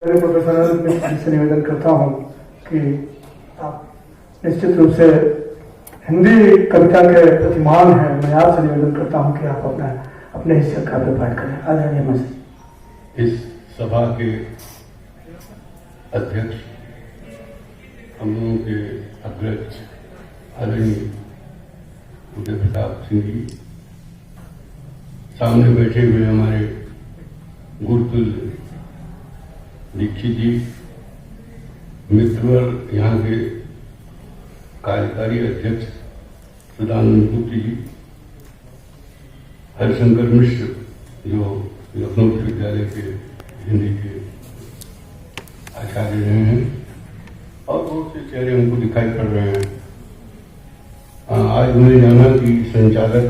Professor मैं से निवेदन करता हूँ कि आप निश्चित रूप से हिंदी कविता के प्रतिमान हैं। मैं आपसे निवेदन करता हूँ कि आप अपने हिस्से का पाठ करें। आदरणीय मंत्री, इस सभा के अध्यक्ष, हम लोगों के अग्रज आदरणीय उदय प्रताप सिंह जी, सामने बैठे हुए हमारे गुरुतुल्य दीक्षित जी, मित्रवर यहाँ के कार्यकारी अध्यक्ष सदानंद गुप्त जी, हरिशंकर मिश्र जो लखनऊ विश्वविद्यालय के हिंदी के आचार्य रहे हैं, और बहुत से चेहरे हमको दिखाई पड़ रहे हैं। आज मैंने जाना कि संचालक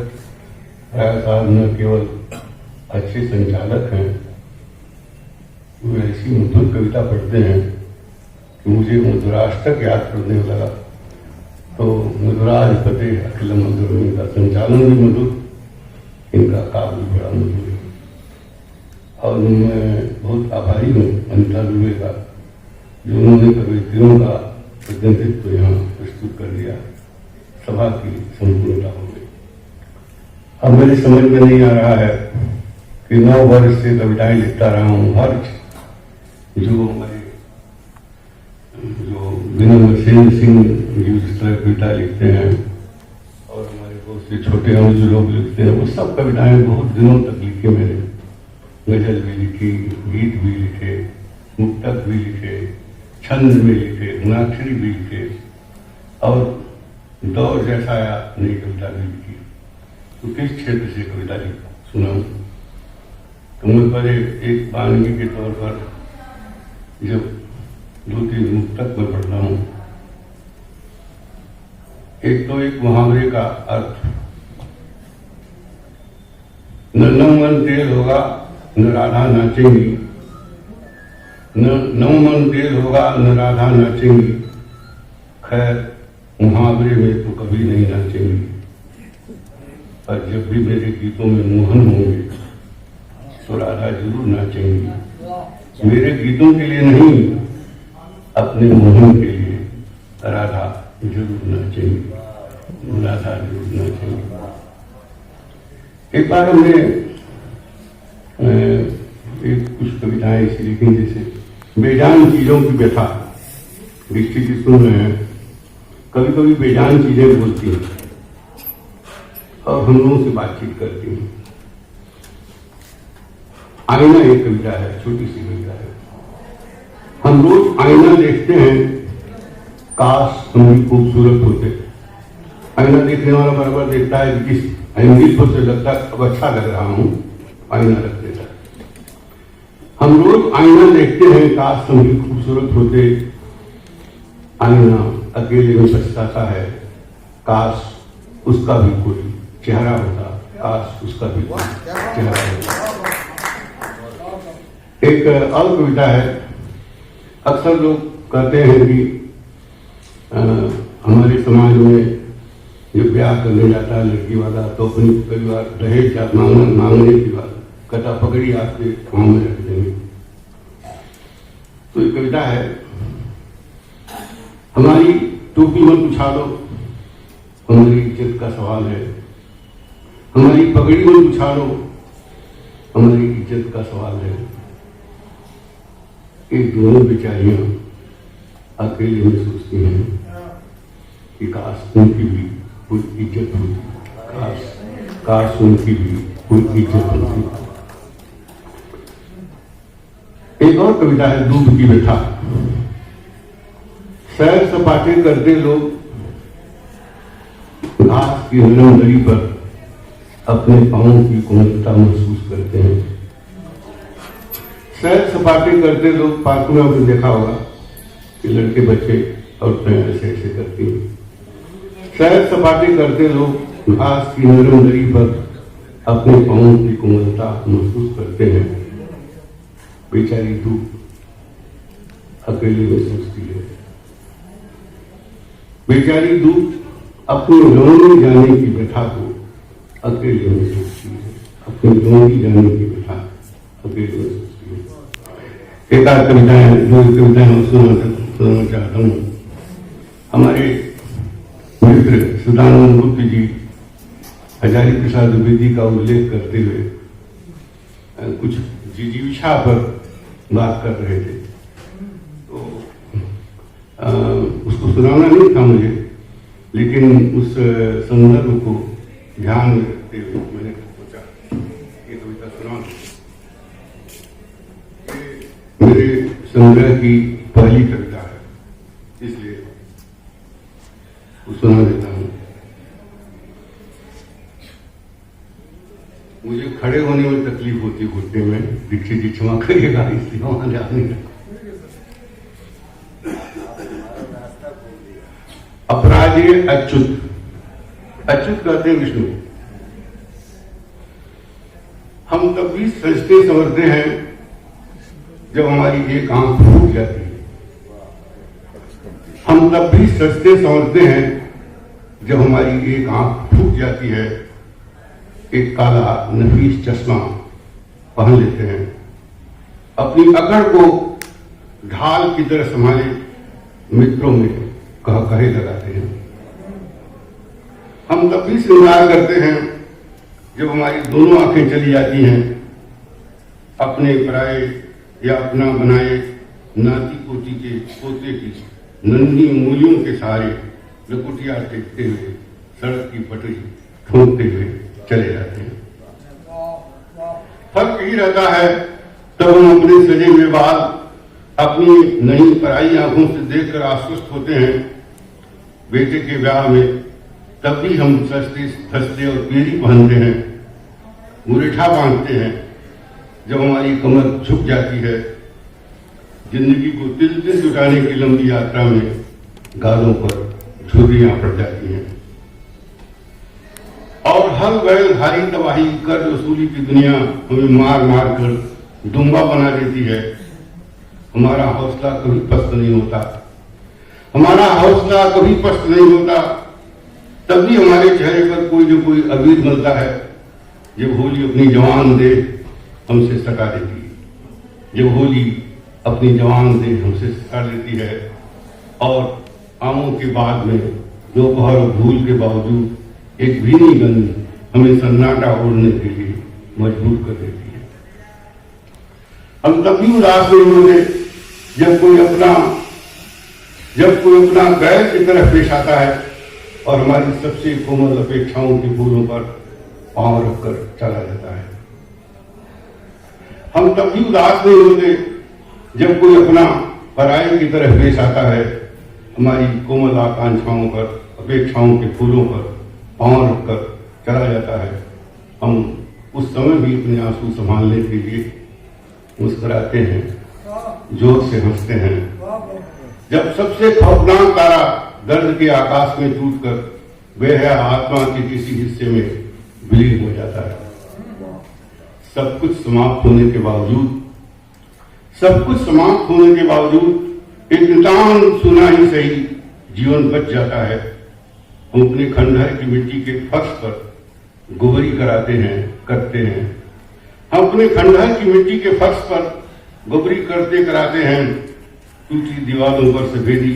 राय साहब न केवल अच्छे संचालक हैं, वो ऐसी मधुर कविता पढ़ते हैं कि मुझे मधुराष्टक याद करने लगा। तो मधुराधिपते अखिल मधुर, इनका संचालन भी मधुर, इनका काव्य बड़ा मधुर है। और मैं बहुत आभारी हूँ अनिता दुबे का, जो उन्होंने कवियों का प्रतिनिधित्व यहाँ प्रस्तुत कर दिया। सभा की संपूर्णता हो गई। अब मेरी समझ में नहीं आ रहा है कि 9 वर्ष से कविताएं लिखता रहा हूँ। हर जो हमारे जो विनम्र सेन सिंह जिस तरह कविता लिखते हैं, और हमारे बहुत से छोटे और जो लोग लिखते हैं, वो सब कविताएं बहुत दिनों तक लिखे मैंने। गजल भी लिखी, गीत भी लिखे, मुक्तक भी लिखे, छंद भी लिखे, गुणाक्षरी भी लिखे, और दौर जैसा आया नई कविता भी लिखी। तो किस क्षेत्र से कविता सुनाऊं? तो मैं पहले एक वानगी के तौर पर जब 2-3 मुक्तक में पढ़ता हूं, एक तो एक मुहावरे का अर्थ, न मन तेल होगा न राधा नाचेंगी, न मन तेल होगा न राधा नाचेंगी, खैर मुहावरे में तो कभी नहीं नाचेंगी, पर जब भी मेरे गीतों में मोहन होंगे तो राधा जरूर नाचेंगी। मेरे गीतों के लिए नहीं, अपने मोहन के लिए राधा जरूर नाचेंगी, राधा जरूर नाचेंगी। एक बार हमने कुछ कविताएं ऐसी लिखी जैसे बेजान चीजों की व्यथा। दीक्षित जी सुन रहे हैं, कभी कभी बेजान चीजें बोलती हैं और हम लोगों से बातचीत करती हैं। आईना एक कविता है, छोटी सी कविता है। हम रोज आईना देखते हैं, काश हम भी खूबसूरत होते। आईना देखने वाला बराबर देखता है कि किस एंगल पर से लगता है अब अच्छा लग रहा हूं, आईना रख देता है। हम रोज आईना देखते हैं, काश हम भी खूबसूरत होते। आईना अकेले में पछताता है, काश उसका भी कोई चेहरा होता, काश उसका भी कोई चेहरा होता। एक और कविता है। अक्सर लोग कहते हैं कि हमारे समाज में जब ब्याह करने जाता है लड़की वाला, तो अपनी परिवार दहेज मांगने की बात, कटा पकड़ी आपके पाँव में रख देंगे। तो एक कविता है, हमारी टोपी मत उछालो, हमारी इज्जत का सवाल है। हमारी पगड़ी मत उछालो, हमारी इज्जत का सवाल है। एक दोनों बेचारियां अकेले में सोचती हैं कि काश उनकी भी कोई इज्जत होती, काश उनकी भी कोई इज्जत होती। एक और कविता है, दूध की व्यथा। सैर सपाटे करते लोग घास की नरम दरी पर अपने पांवों की कोमलता महसूस करते हैं। सैर सपाटे करते लोग, पार्क में आपने देखा होगा कि लड़के बच्चे औरतें ऐसे ऐसे करती हैं। सैर सपाटे करते लोग घास की नरम दरी पर अपने पांवों की कोमलता महसूस करते हैं। बेचारी धूप अकेले में सोचती है। बेचारी धूप अपने रोने जाने की व्यथा को अकेले में सोचती है। अपने रोने जाने की व्यथा अकेले में सोचती है। एक आध कविताएं, दो कविताएं सुनाना चाहता हूँ। हमारे मित्र सदानंद गुप्त जी हजारी प्रसाद द्विवेदी का उल्लेख करते हुए कुछ जिजीविषा पर बात कर रहे थे, तो उसको सुनाना नहीं था मुझे, लेकिन उस संदर्भ को ध्यान में रखते हुए मैंने सोचा ये कविता सुना। मेरे संग्रह की पहली कविता है, इसलिए वो सुना देता हूँ। मुझे खड़े होने में तकलीफ होती घुटने में, दीक्षित जी क्षमा करिएगा, इसलिए वहां जाने लगा। अपराधीय अच्युत, अच्युत कहते हैं विष्णु। हम तब भी सजते संवरते हैं जब हमारी एक आंख फूट जाती है। हम तब भी सजते संवरते हैं जब हमारी एक आंख फूट जाती है। एक काला नफीस चश्मा पहन लेते हैं, अपनी अकड़ को ढाल की तरह संभाले मित्रों में कहे लगाते हैं। हम तब भी श्रृंगार करते हैं जब हमारी दोनों आंखें चली जाती हैं। अपने पराये या अपना बनाए नाती पोती के पोते की नन्ही उंगलियों के सहारे लकुटिया टेकते हुए सड़क की पटरी ठोंकते हुए चले जाते हैं। फर्क यही रहता है, तब हम अपने सजे हुए बाल अपनी नई पराई आंखों से देखकर आश्वस्त होते हैं। बेटे के ब्याह में तब भी हम सस्ते धसते और पीढ़ी पहनते हैं, मुरेठा बांधते हैं जब हमारी कमर झुक जाती है। जिंदगी को तिल तिल जुटाने की लंबी यात्रा में गालों पर झुर्रियां पड़ जाती हैं और हर बैल भारी तबाही कर वसूली की दुनिया हमें मार मार कर दुम्बा बना देती है। हमारा हौसला कभी पस्त नहीं होता, हमारा हौसला कभी पस्त नहीं होता। तब भी हमारे चेहरे पर कोई न कोई अबीर मिलता है जब होली अपनी जवान दे हमसे सटा देती है। जब होली अपनी जवान दे हमसे सटा लेती है और आमों के बाद में दोपहर धूल के बावजूद एक भीनी गंध हमें सन्नाटा ओढ़ने के लिए मजबूर कर देती है। हम तब भी उदास नहीं होते जब कोई अपना गैर की तरफ पेश आता है और हमारी सबसे कोमल अपेक्षाओं के फूलों पर पांव रखकर चला जाता है। हम तब भी उदास नहीं होते जब कोई अपना पराये की तरफ पेश आता है, हमारी कोमल आकांक्षाओं पर अपेक्षाओं के फूलों पर पांव रखकर चला जाता है। हम उस समय भी अपने आंसू संभालने के लिए मुस्कुराते हैं, जोर से हंसते हैं। जब सबसे खौफनाक तारा दर्द के आकाश में टूटकर बेहया आत्मा के किसी हिस्से में विलीन हो जाता है। सब कुछ समाप्त होने के बावजूद एक नितान सुना ही सही जीवन बच जाता है। हम अपने खंडहर की मिट्टी के फर्श पर गोबरी करते हैं। हम अपने खंडहर की मिट्टी के फर्श पर गोबरी कराते हैं। टूटी दीवारों पर सफेदी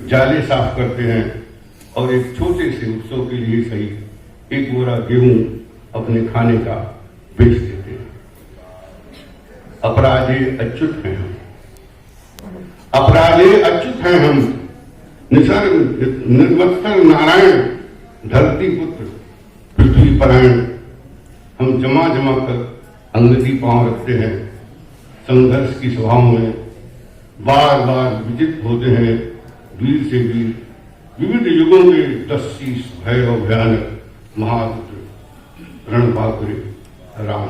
जाले साफ करते हैं और एक छोटे से उत्सव के लिए सही एक बोरा गेहूं अपने खाने का बेच देते हैं। अपराधे अच्युत हैं हम, निसर्ग निर्वत्सर नारायण, धरती पुत्र पृथ्वी परायण। हम जमा कर अंगदी पांव रखते हैं। संघर्ष की सभाओं में बार विजित होते हैं वीर से वीर, विविध युगों के 10 भैरव भयानक महारुद्र रणबांकुरे राम।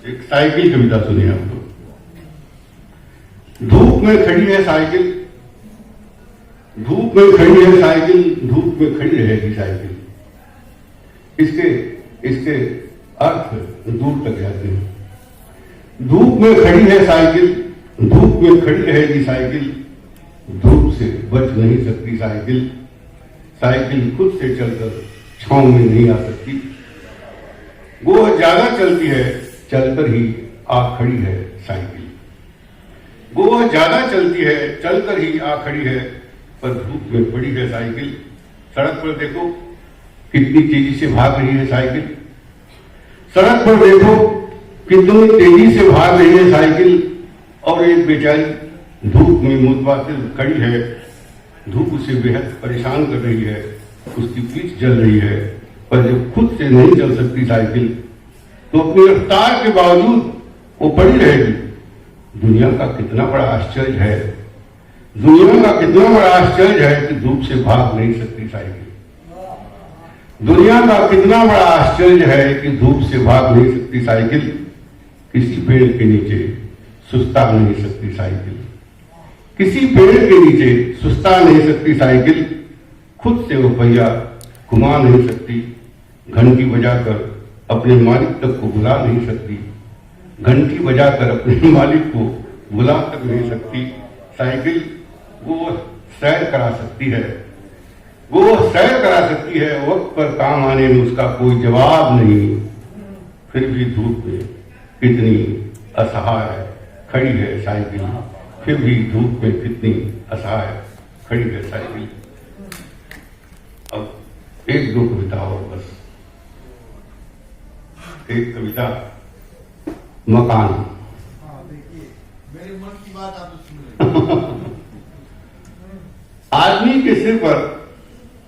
एक साइकिल कविता सुनिए आप लोग। धूप में खड़ी है साइकिल, धूप में खड़ी रहेगी साइकिल। इसके अर्थ दूर तक जाते हैं। धूप में खड़ी है साइकिल, धूप में खड़ी रहेगी साइकिल, धूप से बच नहीं सकती साइकिल। साइकिल खुद से चलकर छांव में नहीं आ सकती। वो ज्यादा चलती है, चलकर ही आ खड़ी है साइकिल। वो ज्यादा चलती है, चलकर ही आ खड़ी है, पर धूप में पड़ी है साइकिल। सड़क पर देखो कितनी तेजी से भाग रही है साइकिल। सड़क पर देखो कितनी तेजी से भाग रही है साइकिल, और एक बेचारी धूप में मुतवासिल खड़ी है। धूप उसे बेहद परेशान कर रही है, उसकी पीठ जल रही है, पर जब खुद से नहीं चल सकती साइकिल तो अपनी रफ्तार के बावजूद वो पड़ी रहेगी। दुनिया का कितना बड़ा आश्चर्य है, दुनिया का कितना बड़ा आश्चर्य है कि धूप से भाग नहीं सकती साइकिल। दुनिया का कितना बड़ा आश्चर्य है कि धूप से भाग नहीं सकती साइकिल। किसी पेड़ के नीचे सुस्ता नहीं सकती साइकिल। किसी पेड़ के नीचे सुस्ता नहीं सकती साइकिल। खुद से वो पहिया घुमा नहीं सकती। घंटी बजाकर अपने मालिक तक को बुला नहीं सकती। घंटी बजाकर अपने मालिक को बुला तक नहीं सकती साइकिल। वो सैर करा सकती है, वो सैर करा सकती है, वक्त पर काम आने में उसका कोई जवाब नहीं। फिर भी धूप में कितनी असहाय खड़ी है साइकिल। फिर भी धूप में कितनी असहाय खड़ी है साइकिल। अब एक दो कविता और बस। एक कविता मकान। देखिए मेरे मन की बात आप सुन रहे आदमी के सिर पर,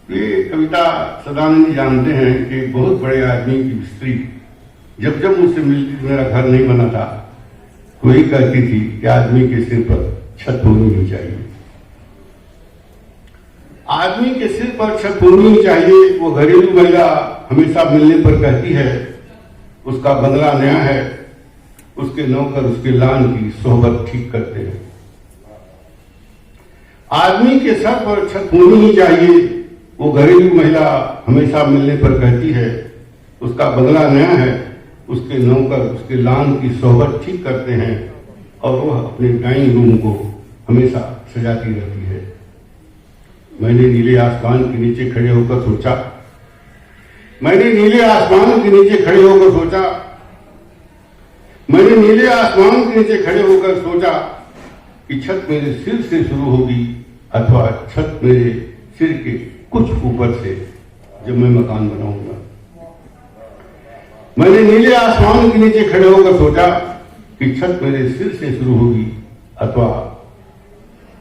ये कविता सदानंद जानते हैं कि बहुत बड़े आदमी की स्त्री जब जब मुझसे मिलती थी, मेरा घर नहीं बना था, वही कहती थी कि आदमी के सिर पर छत होनी ही चाहिए। आदमी के सिर पर छत होनी ही चाहिए। वो घरेलू महिला हमेशा मिलने पर कहती है उसका बंगला नया है, उसके नौकर उसके लान की सोहबत ठीक करते हैं। आदमी के सर पर छत होनी ही चाहिए। वो घरेलू महिला हमेशा मिलने पर कहती है उसका बंगला नया है, उसके नौकर उसके लान की सोहबत ठीक करते हैं, और वह अपने ड्राइंग रूम को हमेशा सजाती रहती है। मैंने नीले आसमान के नीचे खड़े होकर सोचा, मैंने नीले आसमान के नीचे खड़े होकर सोचा, मैंने नीले आसमान के नीचे खड़े होकर सोचा कि छत मेरे सिर से शुरू होगी अथवा छत मेरे सिर के कुछ ऊपर से जब मैं मकान बनाऊंगा। मैंने नीले आसमान के नीचे खड़े होकर सोचा कि छत मेरे सिर से शुरू होगी अथवा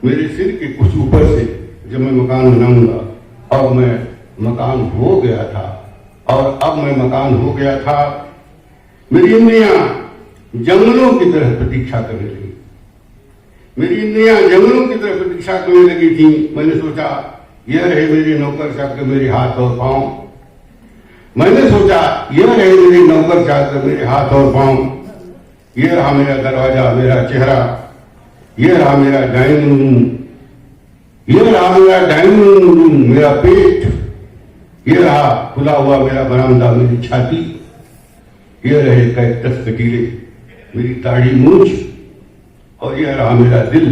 मेरे सिर के कुछ ऊपर से जब मैं मकान बनाऊंगा। और मैं मकान हो गया था, और अब मैं मकान हो गया था। मेरी इंद्रियां जंगलों की तरह प्रतीक्षा करने लगी। मेरी इंद्रियां जंगलों की तरह प्रतीक्षा करने लगी थी। मैंने सोचा यह रहे मेरे नौकर चाकर मेरे हाथ और पांव। मैंने सोचा यह रहे मेरे नौकर चाकर मेरे हाथ और पांव। यह रहा मेरा दरवाजा, मेरा चेहरा, यह रहा मेरा डाइनिंग रूम, यह रहा मेरा डाइनिंग रूम, मेरा पेट, यह रहा खुला हुआ मेरा बरामदा, मेरी छाती, यह रहे कैक्टस कटीले, मेरी दाढ़ी मूंछ, और यह रहा मेरा दिल,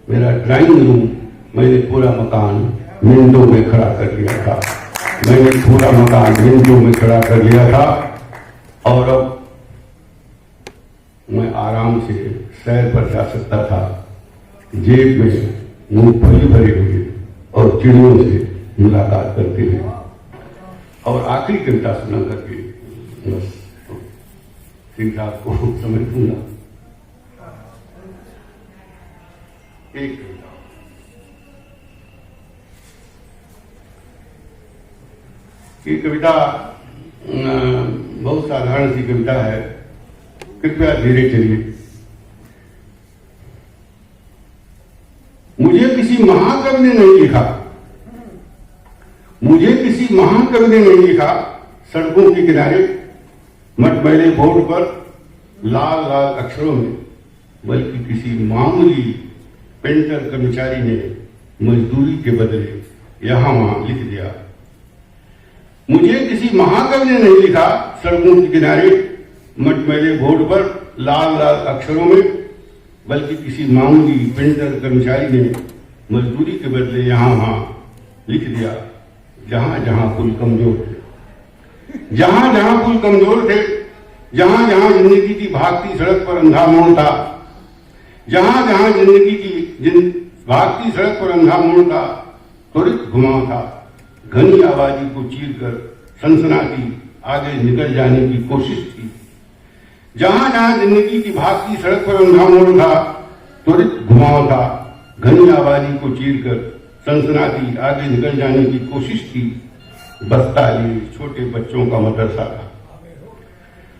मेरा ड्राइंग रूम। मैंने पूरा मकान मिनटों में खड़ा कर लिया था। मैंने पूरा मकान मिनटों में खड़ा कर लिया था, और अब मैं आराम से सैर पर जा सकता था, जेब में मूंगफली भरे हुए और चिड़ियों से मुलाकात करते हुए। और आखिरी कविता सुना करके बस ठीक आपको समझ दूंगा। एक कविता, ये कविता बहुत साधारण सी कविता है, कृपया धीरे चलिए। मुझे किसी महाकवि ने नहीं लिखा, मुझे किसी महाकवि ने नहीं लिखा, सड़कों के किनारे मटमैले बोर्ड पर लाल लाल अक्षरों में, बल्कि किसी मामूली पेंटर कर्मचारी ने मजदूरी के बदले यहां वहां लिख दिया। मुझे किसी महाकवि ने नहीं लिखा, सड़कों के किनारे मटमैले बोर्ड पर लाल लाल अक्षरों में, बल्कि किसी मामूली पेंटर कर्मचारी ने मजदूरी के बदले यहां वहां लिख दिया। जहां जहां कुल कमजोर थे, जहां जहां पुल कमजोर थे, जहां जहां जिंदगी की भागती सड़क पर अंधा मोड़ था, जहां जहां जिंदगी की भागती सड़क पर अंधा मोड़ था, त्वरित घुमाव था, घनी आबादी को चीरकर सनसनाती आगे निकल जाने की कोशिश थी। जहां जहां जिंदगी की भागती सड़क पर अंधा मोड़ था, त्वरित घुमाव था, घनी आबादी को चीरकर सनसनाती आगे निकल जाने की कोशिश थी। बस्ता लिए छोटे बच्चों का मदरसा था,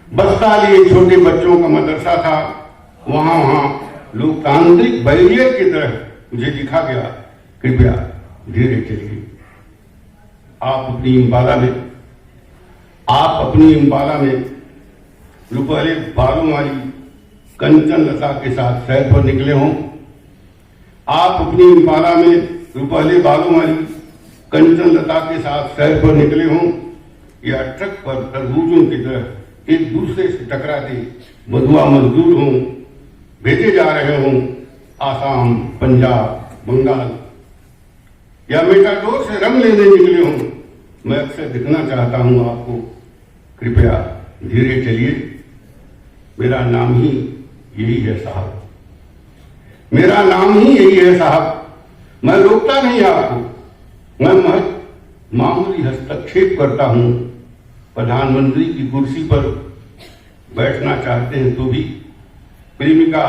बस्ता लिए छोटे बच्चों का मदरसा था। वहां वहां लोकतांत्रिक बैरियर की तरह मुझे लिखा गया, कृपया धीरे चलिए। आप अपनी इम्पाला में रुपहले बालों वाली कंचन लता के साथ सैर पर निकले हों। आप अपनी इम्पाला में रुपहले बालों वाली कंचन लता के साथ सैर पर निकले हों, या ट्रक पर तरबूजों की तरह एक दूसरे से टकराते बधुआ मजदूर हों, भेजे जा रहे हों आसाम, पंजाब, बंगाल, या मेटाडोर से रंग लेने निकले हों। मैं अक्सर दिखना चाहता हूं आपको, कृपया धीरे चलिए। मेरा नाम ही यही है साहब, मेरा नाम ही यही है साहब। मैं रोकता नहीं आपको, मैं महज मामूली हस्तक्षेप करता हूं। प्रधानमंत्री की कुर्सी पर बैठना चाहते हैं तो भी प्रेमिका,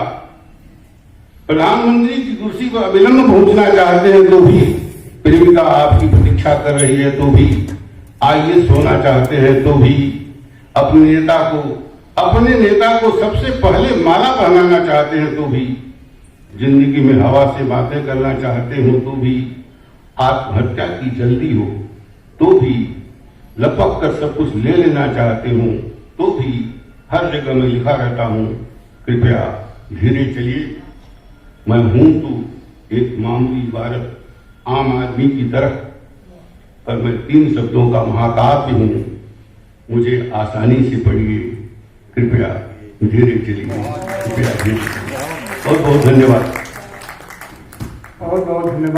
प्रधानमंत्री की कुर्सी पर अविलंब पहुंचना चाहते हैं तो भी प्रेमिका आपकी प्रतीक्षा कर रही है तो भी, आईएएस होना चाहते हैं तो भी, अपने नेता को सबसे पहले माला पहनाना चाहते हैं तो भी, जिंदगी में हवा से बातें करना चाहते हो तो भी, आत्महत्या की जल्दी हो तो भी, लपक कर सब कुछ ले लेना चाहते हो तो भी, हर जगह में लिखा रहता हूं, कृपया धीरे चलिए। मैं हूं तो एक मामूली इबारत आम आदमी की तरह, पर मैं 3 शब्दों का महाकाव्य हूं। मुझे आसानी से पढ़िए, कृपया धीरे चलिए, कृपया धीरे। बहुत बहुत धन्यवाद। बहुत बहुत धन्यवाद।